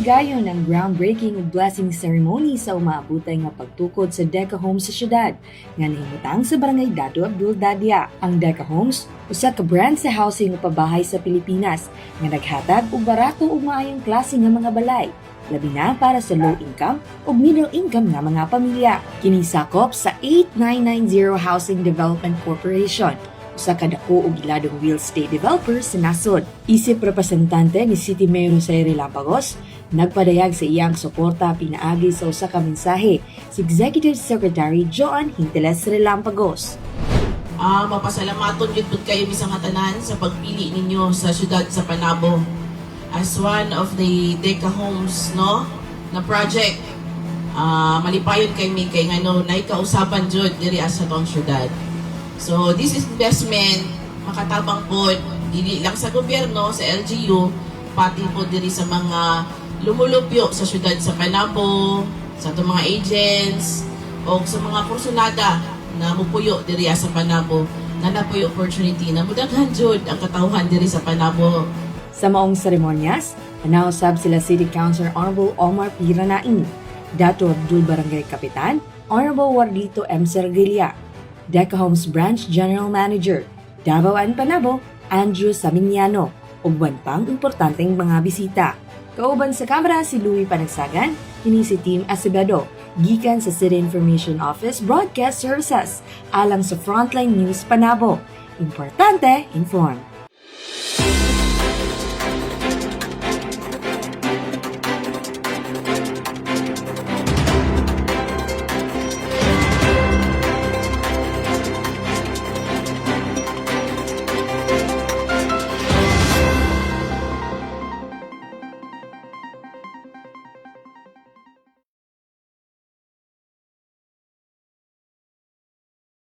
Gidayon ang groundbreaking ug blessing ceremony sa umaabutay nga pagtukod sa Deca Homes sa syudad nga nahimutang sa barangay Dado Abdul Dadia. Ang Deca Homes usa ka brand sa housing ug pabahay sa Pilipinas nga naghatag og barato ug maayong klase nga mga balay, labi na para sa low income o middle income nga mga pamilya. Kini sakop sa 8990 Housing Development Corporation, usa ka dako og iladong real estate developer sa nasod. Isip representante ni City Mayor Jose Relampagos, nagpadayag sa iyang suporta pinaagi sa usa ka mensahe si Executive Secretary Joan Hinteles Relampagos. Mapasalamaton yun kayo bisang tanan sa pagpili ninyo sa syudad sa Panabo as one of the Deca Homes na project. Malipayon kay mi kay ngano nay kausapan jud diri sa tong syudad. So this investment makatabang po dili lang sa gobyerno, sa LGU, pati po diri sa mga lumulupyo sa syudad sa Panabo, sa itong mga agents o sa mga kursunada na mupuyo diri sa Panabo na napuyo opportunity na mudaghan jud ang katawhan diri sa Panabo. Sa maong seremonyas, anausab sila City Councilor Honorable Omar P. Ranain, Dato Abdul Barangay Kapitan, Honorable Wardito M. Sergilia, Deca Homes Branch General Manager, Davao and Panabo, Andrew Saminiano, ug uban pang importanteng mga bisita. Kauban sa kamera si Louie Panagsagan, kini si Team Acevedo, gikan sa City Information Office Broadcast Services, alang sa Frontline News Panabo. Importante, inform.